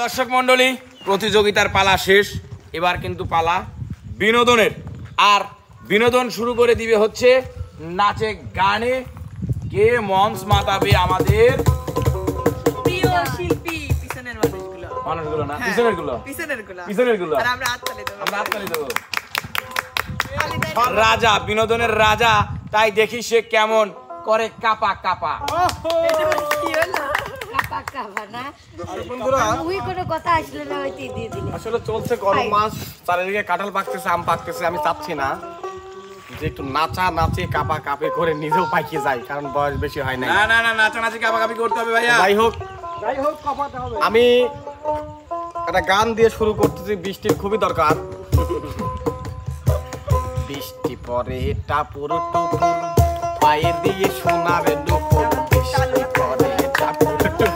দর্শক মন্ডলী, প্রতিযোগিতার পালা শেষ, এবার কিন্তু পালা বিনোদনের। আর বিনোদন শুরু করে দিবে হচ্ছে নাচে গানে। কে মঞ্চ মাতাবে আমাদের প্রিয় শিল্পী? পিছনের মানুষগুলো না, পিছনের গুলো। আর আমরা হাততালি দেব। রাজা, বিনোদনের রাজা, তাই দেখি সে কেমন করে কাপা কাপা। আসলে চলছে গরম মাস, চারিদিকে কাঁঠাল পাকতেছে, আম পাকতেছে। আমি চাচ্ছি না যে একটু নাচা নাচে কাপা কাপে করে নিজেও পাইকে যাই, কারণ বয়স বেশি হয় না। না না, নাচা নাচি কাপা কাপি করতে হবে ভাইয়া। যাই হোক কাপাতে হবে। আমি একটা গান দিয়ে শুরু করতেছি, বৃষ্টির খুবই দরকার। বৃষ্টি পরে টাপুর টুপুর, পায়ে দিয়ে সোনার দুপুর। বৃষ্টি পরে টাপুর টুপুর,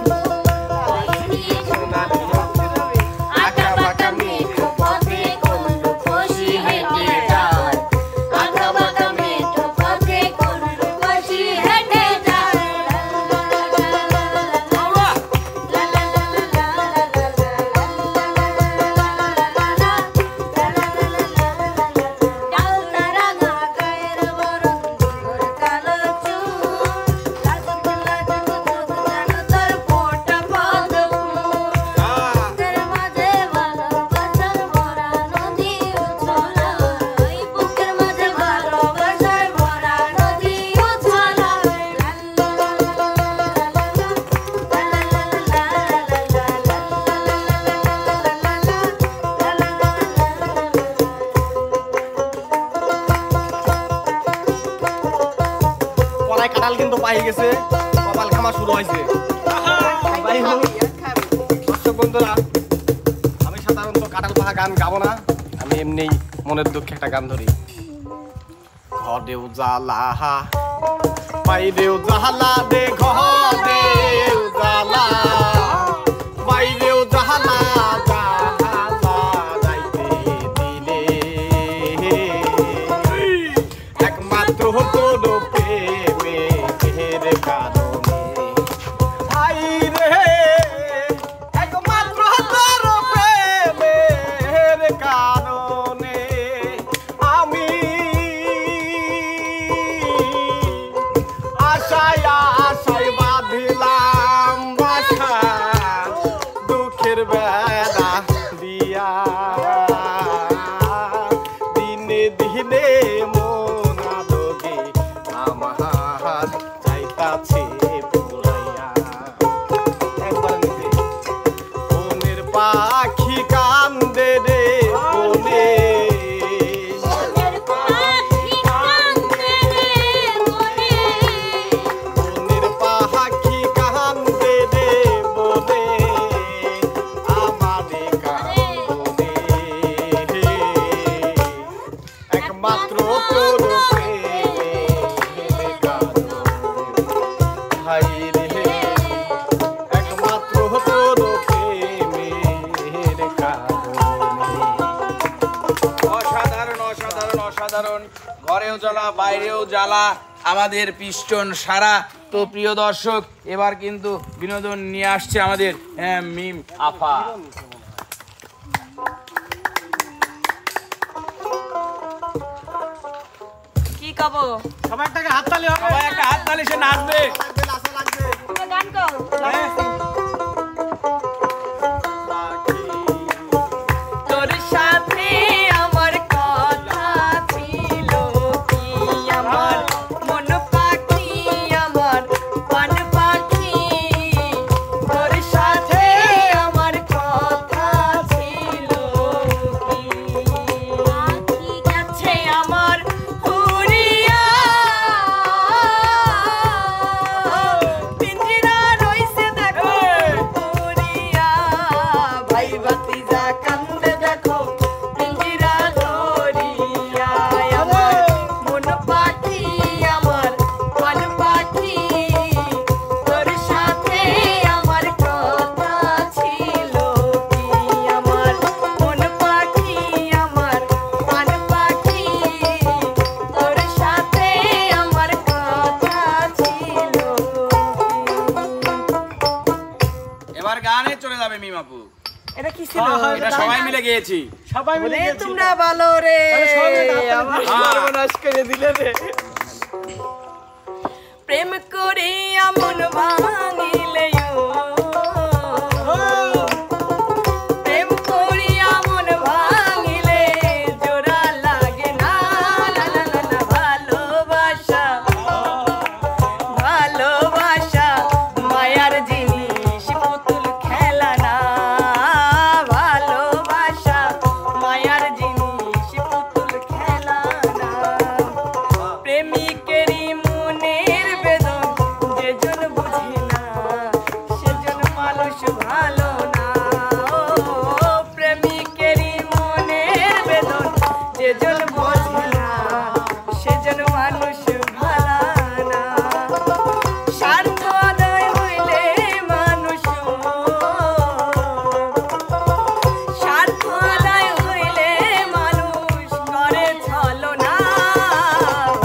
কাঁঠাল কিন্তু পাই গেছে, কপাল খামা শুরু হয়েছে। দর্শক বন্ধুরা, আমি সাধারণত কাঁঠাল পাকা গান গাবো না, আমি এমনি মনের দুঃখে একটা গান ধরি। ঘরেও জ্বালা বাইরেও জ্বালা দে, ঘরেও জ্বালা বাইরেও জ্বালা, একমাত্র তোর দিনে দিনে মনাদগে আমার চাইতাছে পুরাইয়া। একবার মনের পাখি কান্দে রে বলে, ঘরেও জ্বালা বাইরেও জ্বালা, আমাদের পিস্টন সারা। তো প্রিয় দর্শক, এবার কিন্তু বিনোদন নিয়ে আসছে আমাদের মিম আফা। কি কবো? সবাই একটা হাততালি হবে, সবাই একটা হাততালি, সে নাচবে। গান কর। তোর সাথে আমার কথা ছিল কি, আমার মন পাখি, আমার পান পাখি। তোর সাথে আমার কথা ছিল কি, পাখি গেছে আমার উড়িয়া, দিন গানে চলে যাবে মিমাপু। এটা কি ছিল? এটা সবাই মিলে গেয়েছি। সবাই মিলে ওরে গেছি। তোমরা ভালো রে। তাহলে সবাই মিলে আমার সর্বনাশ করে দিলে রে। প্রেম করে মন ভাঙিলে প্রেম করিয়া মন ভাঙিলে জোড়া লাগে না না না না না ভালোবাসা ভালোবাসা মায়ার জিনিস পুতুল খেলা না ভালোবাসা মায়ার জিনিস পুতুল খেলা না প্রেমিকেরই মনের বেদন যেজন বুঝে না সেজন মানুষ ভালো না ও প্রেমিকেরই মনের বেদন যেজন বুঝে না সেজন মানুষ ভালো না স্বার্থ আদায় হইলে মানুষ স্বার্থ আদায় হইলে মানুষ করে ছলনা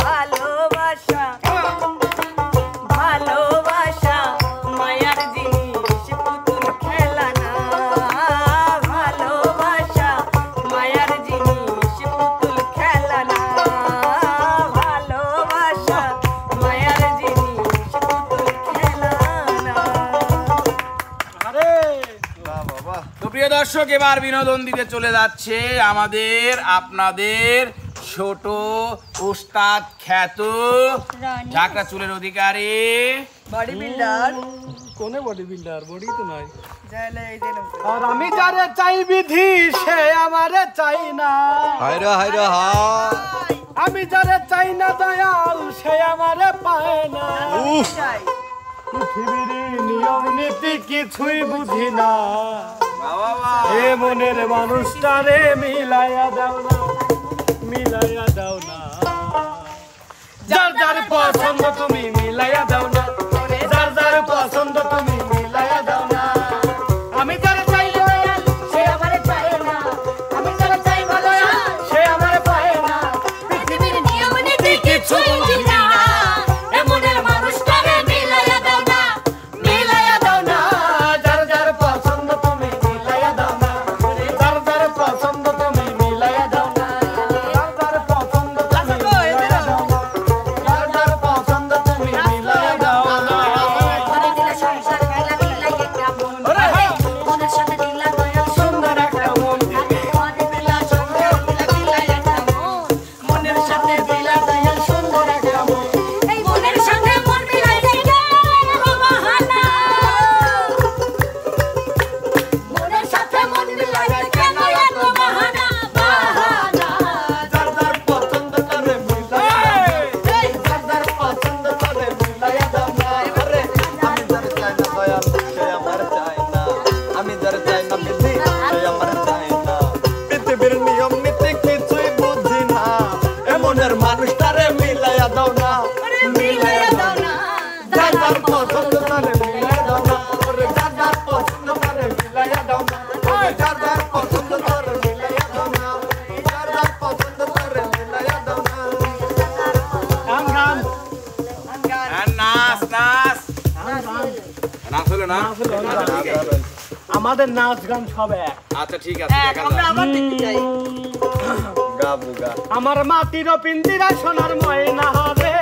ভালোবাসা ভালোবাসা মায়ার জিনিস পুতুল খেলা না ভালোবাসা মায়ার জিনিস পুতুল খেলা না ভালোবাসা মায়ার জিনিস পুতুল খেলা না। আরে বাহ বাবা। তো প্রিয় দর্শক, এবার বিনোদন দিতে চলে যাচ্ছে আমাদের আপনাদের ছোট উস্তাদ খ্যাত ঝাঁকড়া চুলের অধিকারী বডি বিল্ডার কোনে বডি বিল্ডার? বডি তো নাই। জালে এই দিন আর আমি যারে চাই বিধি সে আমারে চাই না। হায়রে হায়রে হায়। আমি যারে চাই না দয়াল সে আমারে পায় না। চাই পৃথিবীর নিয়ম নীতি কিছুই বুঝি না। বাবা এ মনের মানুষটারে মিলাইয়া দাও না, মিলাইয়া দাও না। যার যার পছন্দ তুমি মিলাইয়া দাও না, যার যার পছন্দ তুমি মিলাইয়া দাও না। আমি যারে চাই দয়াল সে আমারে চায় না, আমি যারে চাই দয়াল সে আমারে পায় না। পৃথিবীর নিয়ম নীতি কিছুই বুঝি না এ মনের মানুষটারে মিলাইয়া দাও না মিলাইয়া দাও না যার যার পছন্দ তুমি মিলাইয়া দাও না, যার যার পছন্দ তুমি মিলাইয়া দাও না, যার যার পছন্দ তুমি মিলাইয়া দাও না, যার যার পছন্দ তুমি মিলাইয়া দাও না। ঘরে দিলা সংসার মেলা মিলাইয়া কেমন ওরে হ্যাঁ, মনের সাথে দিলা দয়াল সুন্দর একটা মন দিবে। ঘরে দিলা সংসার মেলা মিলাইয়া কেমন মনের সাথে দিলা দয়াল সুন্দর একটা মন। এই মনের সাথে মন মিলাইতে কেন বাহানা মনের সাথে মন মিলাইতে কেন এত বাহানা বাহানা যার যার পছন্দ করে মিলাইয়া দাও না, যার যার পছন্দ করে মিলাইয়া দাও না। আরে আমি যারে চাই না দয়াল সে আমার চাই না, আমি যারে চাই না বিধি সে আমার চাই না। পৃথিবীর নিয়ম নীতি কিছুই বুঝি না, এমনের মানুষটারে মিলাইয়া দাও না, মিলাইয়া দাও না যার যার পছন্দ করে মিলাইয়া দাও না। আরে যার যার পছন্দ করে মিলাইয়া দাও না, যার যার পছন্দ করে মিলাইয়া দাও না, যার যার পছন্দ করে মিলাইয়া দাও না। গান গান আর নাচ নাচ নাচ হলো না? আমাদের নাচ গান সব এক। আচ্ছা ঠিক আছে, দেখা যাক। আবার দেখতে চাই গাবু গা। আমার মাটির পিন্দিরা সোনার ময়না রে,